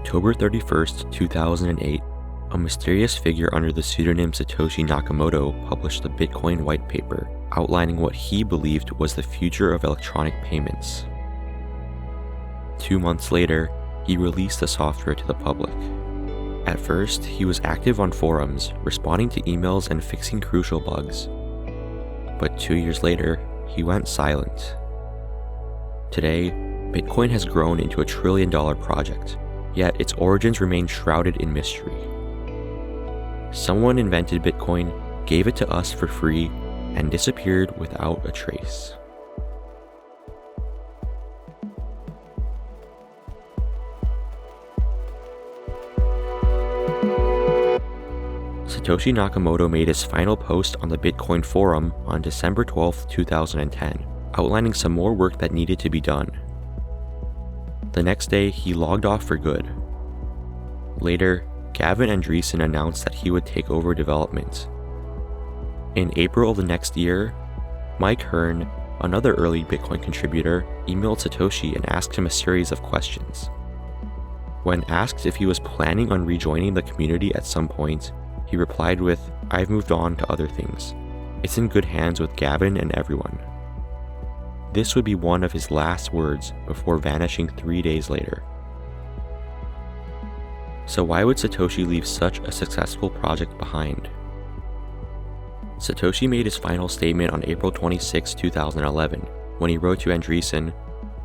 October 31st, 2008, a mysterious figure under the pseudonym Satoshi Nakamoto published a Bitcoin white paper outlining what he believed was the future of electronic payments. 2 months later, he released the software to the public. At first, he was active on forums, responding to emails and fixing crucial bugs. But 2 years later, he went silent. Today, Bitcoin has grown into a $1 trillion project, yet its origins remain shrouded in mystery. Someone invented Bitcoin, gave it to us for free, and disappeared without a trace. Satoshi Nakamoto made his final post on the Bitcoin forum on December 12, 2010, outlining some more work that needed to be done. The next day, he logged off for good. Later, Gavin Andresen announced that he would take over development. In April of the next year, Mike Hearn, another early Bitcoin contributor, emailed Satoshi and asked him a series of questions. When asked if he was planning on rejoining the community at some point, he replied with, "I've moved on to other things. It's in good hands with Gavin and everyone." This would be one of his last words before vanishing 3 days later. So why would Satoshi leave such a successful project behind? Satoshi made his final statement on April 26, 2011, when he wrote to Andresen,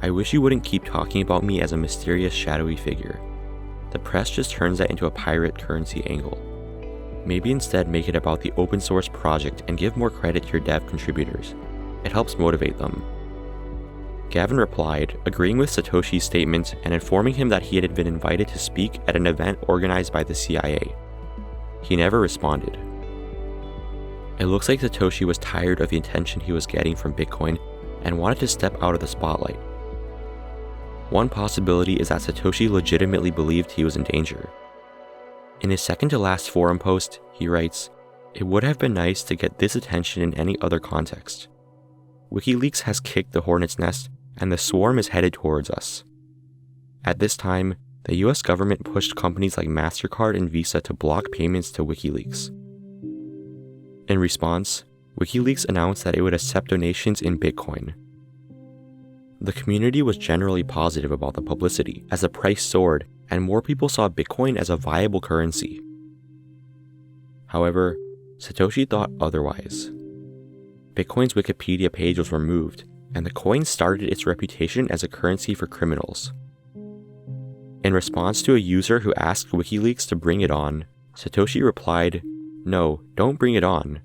"I wish you wouldn't keep talking about me as a mysterious shadowy figure. The press just turns that into a pirate currency angle. Maybe instead make it about the open source project and give more credit to your dev contributors. It helps motivate them." Gavin replied, agreeing with Satoshi's statement and informing him that he had been invited to speak at an event organized by the CIA. He never responded. It looks like Satoshi was tired of the attention he was getting from Bitcoin and wanted to step out of the spotlight. One possibility is that Satoshi legitimately believed he was in danger. In his second to last forum post, he writes, "It would have been nice to get this attention in any other context. WikiLeaks has kicked the hornet's nest and the swarm is headed towards us. At this time, the US government pushed companies like MasterCard and Visa to block payments to WikiLeaks. In response, WikiLeaks announced that it would accept donations in Bitcoin. The community was generally positive about the publicity as the price soared and more people saw Bitcoin as a viable currency. However, Satoshi thought otherwise. Bitcoin's Wikipedia page was removed, and the coin started its reputation as a currency for criminals. In response to a user who asked WikiLeaks to bring it on, Satoshi replied, "No, don't bring it on.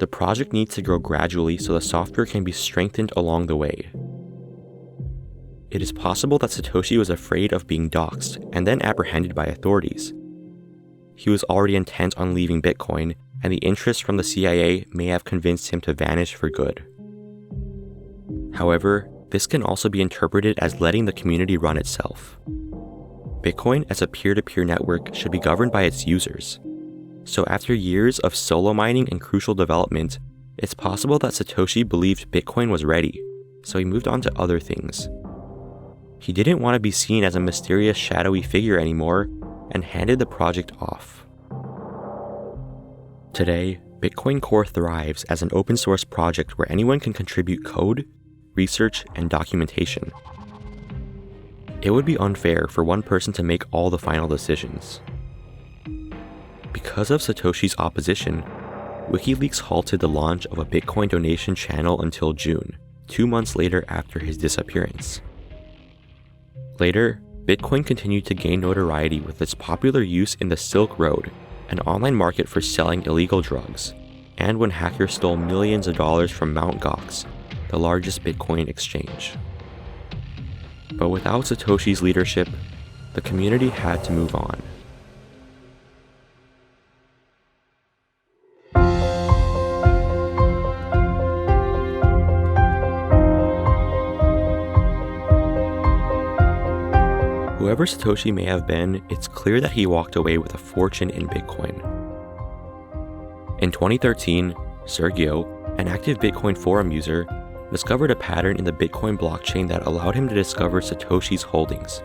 The project needs to grow gradually so the software can be strengthened along the way." It is possible that Satoshi was afraid of being doxxed and then apprehended by authorities. He was already intent on leaving Bitcoin, and the interest from the CIA may have convinced him to vanish for good. However, this can also be interpreted as letting the community run itself. Bitcoin as a peer-to-peer network should be governed by its users. So after years of solo mining and crucial development, it's possible that Satoshi believed Bitcoin was ready, so he moved on to other things. He didn't want to be seen as a mysterious shadowy figure anymore and handed the project off. Today, Bitcoin Core thrives as an open source project where anyone can contribute code, research, and documentation. It would be unfair for one person to make all the final decisions. Because of Satoshi's opposition, WikiLeaks halted the launch of a Bitcoin donation channel until June, 2 months later after his disappearance. Later, Bitcoin continued to gain notoriety with its popular use in the Silk Road, an online market for selling illegal drugs, and when hackers stole millions of dollars from Mt. Gox, the largest Bitcoin exchange. But without Satoshi's leadership, the community had to move on. Whoever Satoshi may have been, it's clear that he walked away with a fortune in Bitcoin. In 2013, Sergio, an active Bitcoin forum user, discovered a pattern in the Bitcoin blockchain that allowed him to discover Satoshi's holdings.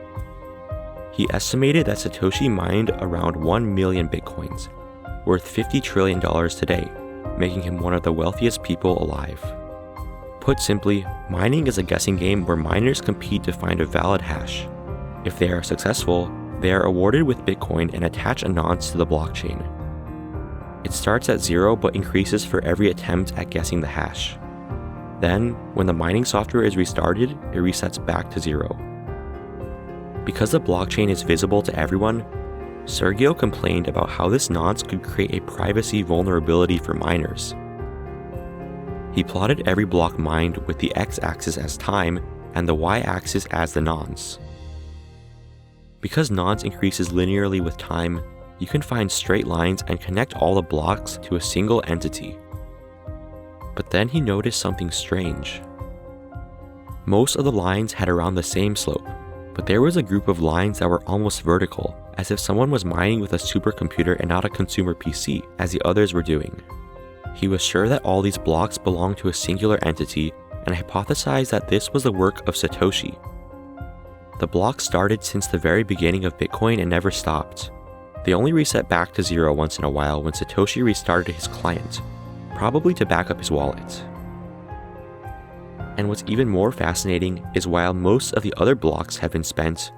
He estimated that Satoshi mined around 1 million bitcoins, worth $50 trillion today, making him one of the wealthiest people alive. Put simply, mining is a guessing game where miners compete to find a valid hash. If they are successful, they are awarded with Bitcoin and attach a nonce to the blockchain. It starts at 0 but increases for every attempt at guessing the hash. Then, when the mining software is restarted, it resets back to 0. Because the blockchain is visible to everyone, Sergio complained about how this nonce could create a privacy vulnerability for miners. He plotted every block mined with the x-axis as time and the y-axis as the nonce. Because nonce increases linearly with time, you can find straight lines and connect all the blocks to a single entity. But then he noticed something strange. Most of the lines had around the same slope, but there was a group of lines that were almost vertical, as if someone was mining with a supercomputer and not a consumer PC, as the others were doing. He was sure that all these blocks belonged to a singular entity and hypothesized that this was the work of Satoshi. The blocks started since the very beginning of Bitcoin and never stopped. They only reset back to 0 once in a while when Satoshi restarted his client, probably to back up his wallet. And what's even more fascinating is while most of the other blocks have been spent,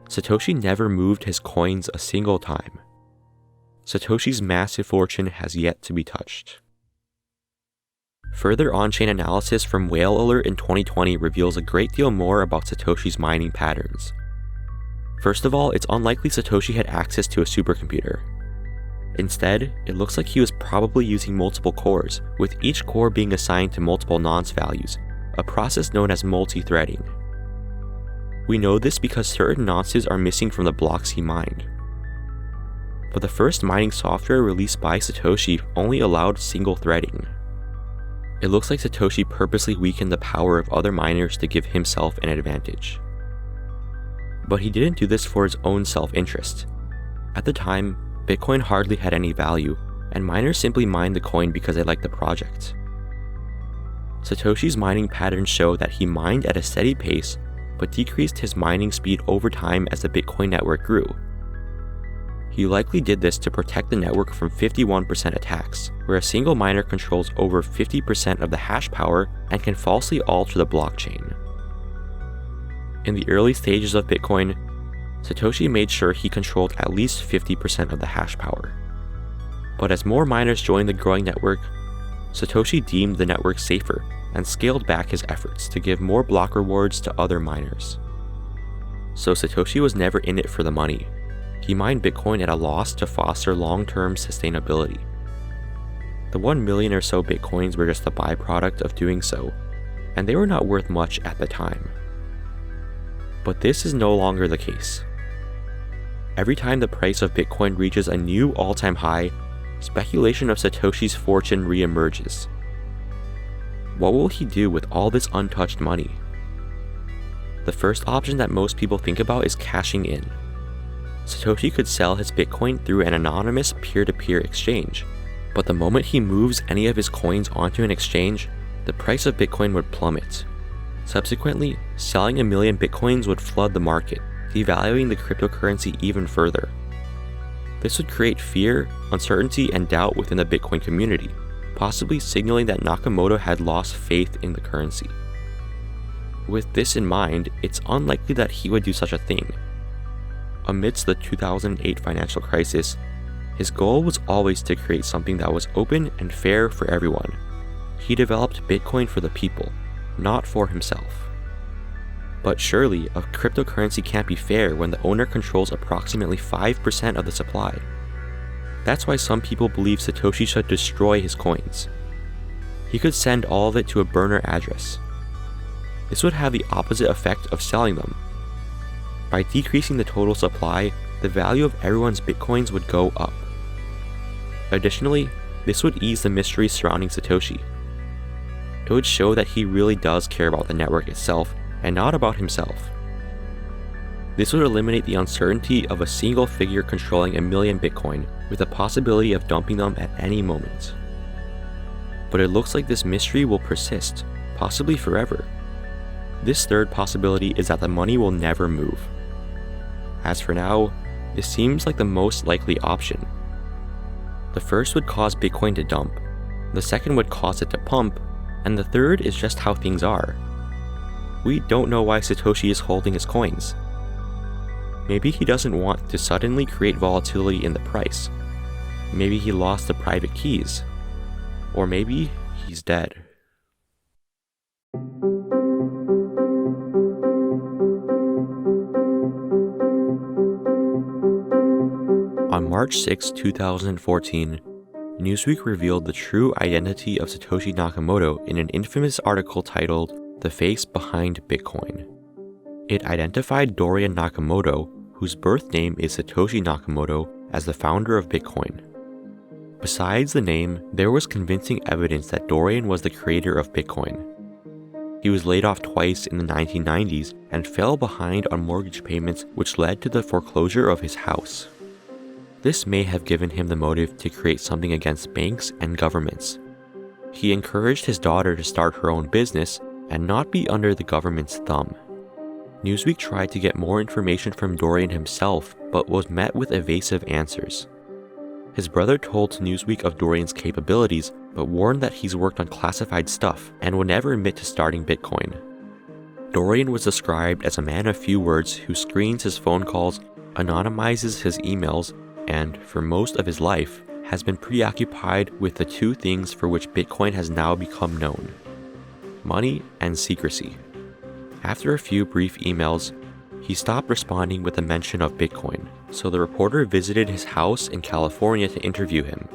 Satoshi never moved his coins a single time. Satoshi's massive fortune has yet to be touched. Further on-chain analysis from Whale Alert in 2020 reveals a great deal more about Satoshi's mining patterns. First of all, it's unlikely Satoshi had access to a supercomputer. Instead, it looks like he was probably using multiple cores, with each core being assigned to multiple nonce values, a process known as multi-threading. We know this because certain nonces are missing from the blocks he mined. But the first mining software released by Satoshi only allowed single threading. It looks like Satoshi purposely weakened the power of other miners to give himself an advantage. But he didn't do this for his own self-interest. At the time, Bitcoin hardly had any value, and miners simply mined the coin because they liked the project. Satoshi's mining patterns show that he mined at a steady pace, but decreased his mining speed over time as the Bitcoin network grew. He likely did this to protect the network from 51% attacks, where a single miner controls over 50% of the hash power and can falsely alter the blockchain. In the early stages of Bitcoin, Satoshi made sure he controlled at least 50% of the hash power. But as more miners joined the growing network, Satoshi deemed the network safer and scaled back his efforts to give more block rewards to other miners. So Satoshi was never in it for the money. He mined Bitcoin at a loss to foster long-term sustainability. The 1 million or so Bitcoins were just a byproduct of doing so, and they were not worth much at the time. But this is no longer the case. Every time the price of Bitcoin reaches a new all-time high, speculation of Satoshi's fortune re-emerges. What will he do with all this untouched money? The first option that most people think about is cashing in. Satoshi could sell his Bitcoin through an anonymous peer-to-peer exchange, but the moment he moves any of his coins onto an exchange, the price of Bitcoin would plummet. Subsequently, selling 1 million Bitcoins would flood the market, devaluing the cryptocurrency even further. This would create fear, uncertainty, and doubt within the Bitcoin community, possibly signaling that Nakamoto had lost faith in the currency. With this in mind, it's unlikely that he would do such a thing. Amidst the 2008 financial crisis, his goal was always to create something that was open and fair for everyone. He developed Bitcoin for the people, not for himself. But surely, a cryptocurrency can't be fair when the owner controls approximately 5% of the supply. That's why some people believe Satoshi should destroy his coins. He could send all of it to a burner address. This would have the opposite effect of selling them. By decreasing the total supply, the value of everyone's Bitcoins would go up. Additionally, this would ease the mystery surrounding Satoshi. It would show that he really does care about the network itself and not about himself. This would eliminate the uncertainty of a single figure controlling 1 million Bitcoin with the possibility of dumping them at any moment. But it looks like this mystery will persist, possibly forever. This third possibility is that the money will never move. As for now, this seems like the most likely option. The first would cause Bitcoin to dump, the second would cause it to pump, and the third is just how things are. We don't know why Satoshi is holding his coins. Maybe he doesn't want to suddenly create volatility in the price. Maybe he lost the private keys. Or maybe he's dead. On March 6, 2014, Newsweek revealed the true identity of Satoshi Nakamoto in an infamous article titled "The Face Behind Bitcoin." It identified Dorian Nakamoto, whose birth name is Satoshi Nakamoto, as the founder of Bitcoin. Besides the name, there was convincing evidence that Dorian was the creator of Bitcoin. He was laid off twice in the 1990s and fell behind on mortgage payments, which led to the foreclosure of his house. This may have given him the motive to create something against banks and governments. He encouraged his daughter to start her own business and not be under the government's thumb. Newsweek tried to get more information from Dorian himself, but was met with evasive answers. His brother told Newsweek of Dorian's capabilities, but warned that he's worked on classified stuff and would never admit to starting Bitcoin. Dorian was described as a man of few words who screens his phone calls, anonymizes his emails, and, for most of his life, has been preoccupied with the two things for which Bitcoin has now become known: money and secrecy. After a few brief emails, he stopped responding with a mention of Bitcoin, so the reporter visited his house in California to interview him.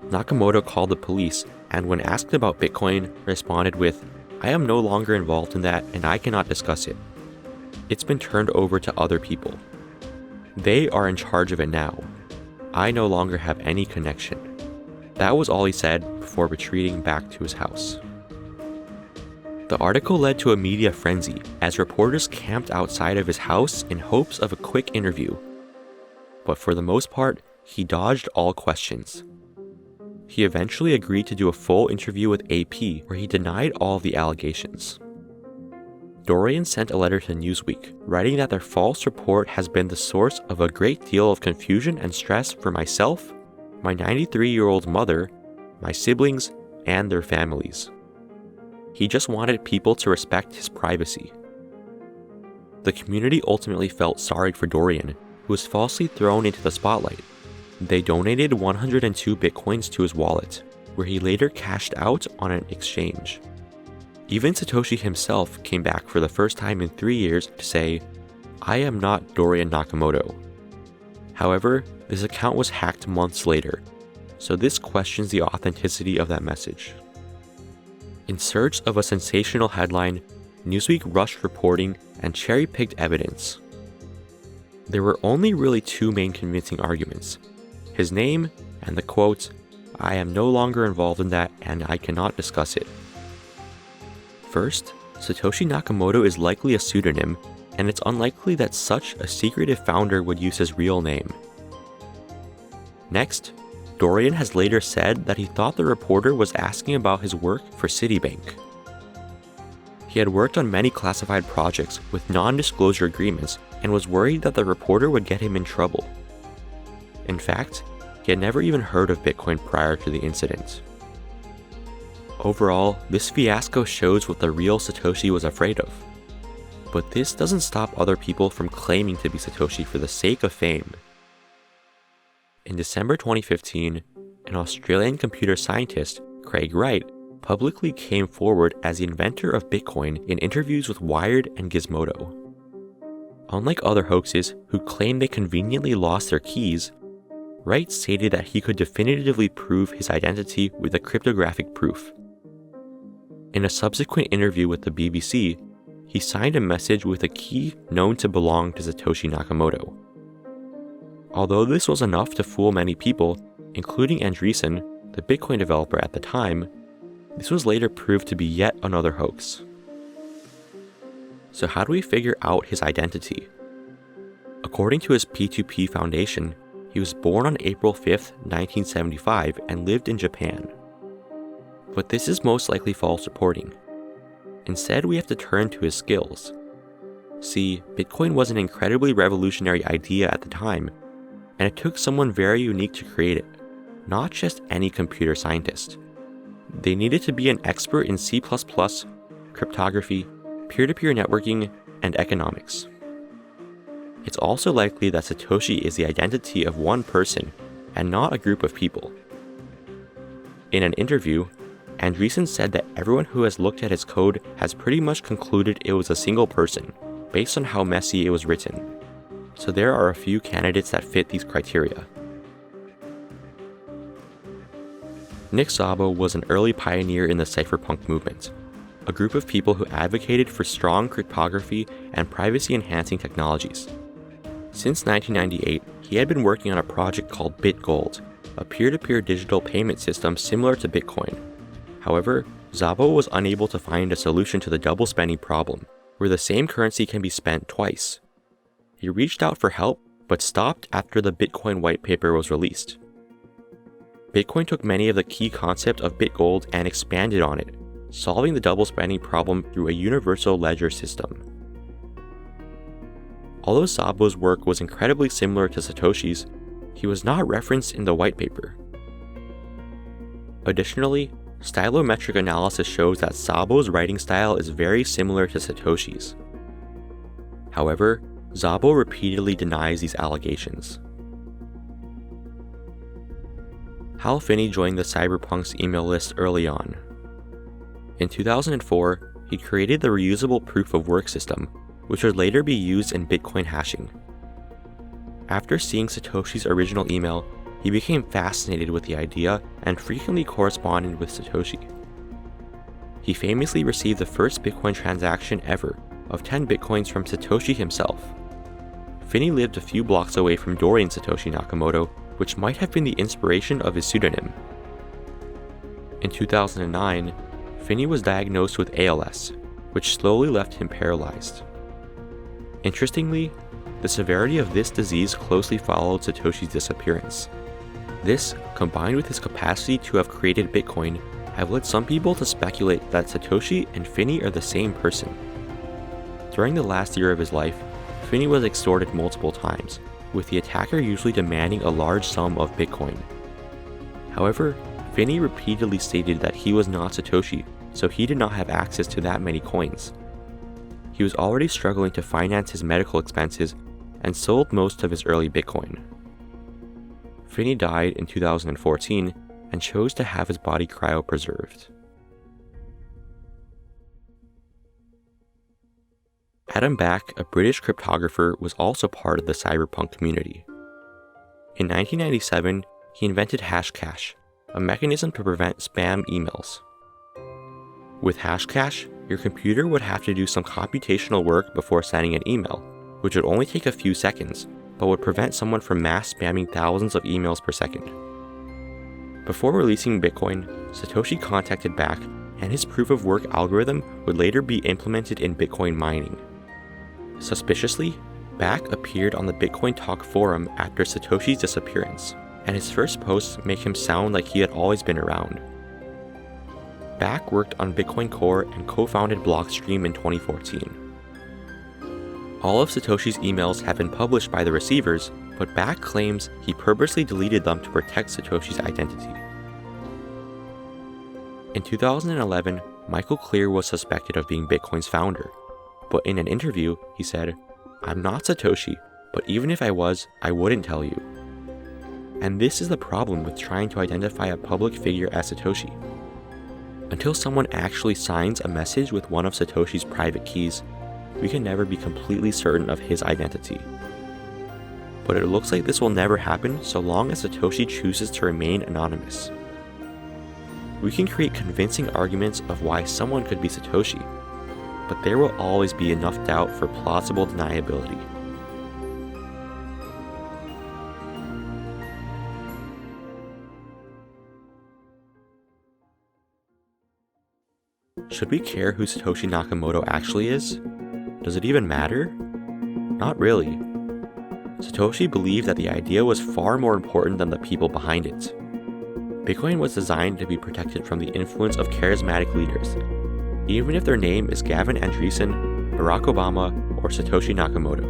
Nakamoto called the police and, when asked about Bitcoin, responded with, "I am no longer involved in that and I cannot discuss it. It's been turned over to other people. They are in charge of it now. I no longer have any connection." That was all he said before retreating back to his house. The article led to a media frenzy as reporters camped outside of his house in hopes of a quick interview. But for the most part, he dodged all questions. He eventually agreed to do a full interview with AP where he denied all of the allegations. Dorian sent a letter to Newsweek, writing that their false report has been the source of a great deal of confusion and stress for myself, my 93-year-old mother, my siblings, and their families. He just wanted people to respect his privacy. The community ultimately felt sorry for Dorian, who was falsely thrown into the spotlight. They donated 102 bitcoins to his wallet, where he later cashed out on an exchange. Even Satoshi himself came back for the first time in 3 years to say, "I am not Dorian Nakamoto." However, this account was hacked months later, so this questions the authenticity of that message. In search of a sensational headline, Newsweek rushed reporting and cherry-picked evidence. There were only really two main convincing arguments: his name and the quote, "I am no longer involved in that and I cannot discuss it." First, Satoshi Nakamoto is likely a pseudonym, and it's unlikely that such a secretive founder would use his real name. Next, Dorian has later said that he thought the reporter was asking about his work for Citibank. He had worked on many classified projects with non-disclosure agreements and was worried that the reporter would get him in trouble. In fact, he had never even heard of Bitcoin prior to the incident. Overall, this fiasco shows what the real Satoshi was afraid of. But this doesn't stop other people from claiming to be Satoshi for the sake of fame. In December 2015, an Australian computer scientist, Craig Wright, publicly came forward as the inventor of Bitcoin in interviews with Wired and Gizmodo. Unlike other hoaxes who claim they conveniently lost their keys, Wright stated that he could definitively prove his identity with a cryptographic proof. In a subsequent interview with the BBC, he signed a message with a key known to belong to Satoshi Nakamoto. Although this was enough to fool many people, including Andreessen, the Bitcoin developer at the time, this was later proved to be yet another hoax. So how do we figure out his identity? According to his P2P Foundation, he was born on April 5, 1975 and lived in Japan. But this is most likely false reporting. Instead, we have to turn to his skills. See, Bitcoin was an incredibly revolutionary idea at the time, and it took someone very unique to create it, not just any computer scientist. They needed to be an expert in C++, cryptography, peer-to-peer networking, and economics. It's also likely that Satoshi is the identity of one person and not a group of people. In an interview, Andreessen said that everyone who has looked at his code has pretty much concluded it was a single person, based on how messy it was written. So there are a few candidates that fit these criteria. Nick Szabo was an early pioneer in the cypherpunk movement, a group of people who advocated for strong cryptography and privacy-enhancing technologies. Since 1998, he had been working on a project called BitGold, a peer-to-peer digital payment system similar to Bitcoin. However, Szabo was unable to find a solution to the double spending problem, where the same currency can be spent twice. He reached out for help, but stopped after the Bitcoin white paper was released. Bitcoin took many of the key concepts of BitGold and expanded on it, solving the double spending problem through a universal ledger system. Although Szabo's work was incredibly similar to Satoshi's, he was not referenced in the white paper. Additionally, stylometric analysis shows that Szabo's writing style is very similar to Satoshi's. However, Szabo repeatedly denies these allegations. Hal Finney joined the cyberpunks email list early on. In 2004, he created the reusable proof-of-work system, which would later be used in Bitcoin hashing. After seeing Satoshi's original email, he became fascinated with the idea and frequently corresponded with Satoshi. He famously received the first Bitcoin transaction ever of 10 Bitcoins from Satoshi himself. Finney lived a few blocks away from Dorian Satoshi Nakamoto, which might have been the inspiration of his pseudonym. In 2009, Finney was diagnosed with ALS, which slowly left him paralyzed. Interestingly, the severity of this disease closely followed Satoshi's disappearance. This, combined with his capacity to have created Bitcoin, have led some people to speculate that Satoshi and Finney are the same person. During the last year of his life, Finney was extorted multiple times, with the attacker usually demanding a large sum of Bitcoin. However, Finney repeatedly stated that he was not Satoshi, so he did not have access to that many coins. He was already struggling to finance his medical expenses and sold most of his early Bitcoin. Finney died in 2014 and chose to have his body cryopreserved. Adam Back, a British cryptographer, was also part of the cyberpunk community. In 1997, he invented Hashcash, a mechanism to prevent spam emails. With Hashcash, your computer would have to do some computational work before sending an email, which would only take a few seconds, but would prevent someone from mass spamming thousands of emails per second. Before releasing Bitcoin, Satoshi contacted Back, and his proof-of-work algorithm would later be implemented in Bitcoin mining. Suspiciously, Back appeared on the Bitcoin Talk forum after Satoshi's disappearance, and his first posts make him sound like he had always been around. Back worked on Bitcoin Core and co-founded Blockstream in 2014. All of Satoshi's emails have been published by the receivers, but Back claims he purposely deleted them to protect Satoshi's identity. In 2011, Michael Clear was suspected of being Bitcoin's founder, but in an interview, he said, "I'm not Satoshi, but even if I was, I wouldn't tell you." And this is the problem with trying to identify a public figure as Satoshi. Until someone actually signs a message with one of Satoshi's private keys, we can never be completely certain of his identity. But it looks like this will never happen so long as Satoshi chooses to remain anonymous. We can create convincing arguments of why someone could be Satoshi, but there will always be enough doubt for plausible deniability. Should we care who Satoshi Nakamoto actually is? Does it even matter? Not really. Satoshi believed that the idea was far more important than the people behind it. Bitcoin was designed to be protected from the influence of charismatic leaders, even if their name is Gavin Andresen, Barack Obama, or or Satoshi Nakamoto.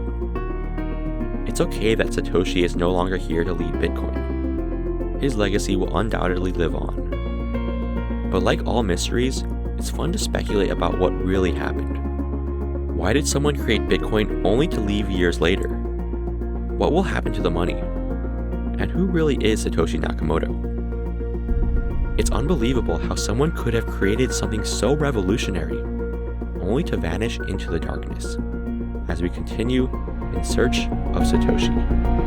It's okay that Satoshi is no longer here to lead Bitcoin. His legacy will undoubtedly live on. But like all mysteries, it's fun to speculate about what really happened. Why did someone create Bitcoin only to leave years later? What will happen to the money? And who really is Satoshi Nakamoto? It's unbelievable how someone could have created something so revolutionary, only to vanish into the darkness, as we continue in search of Satoshi.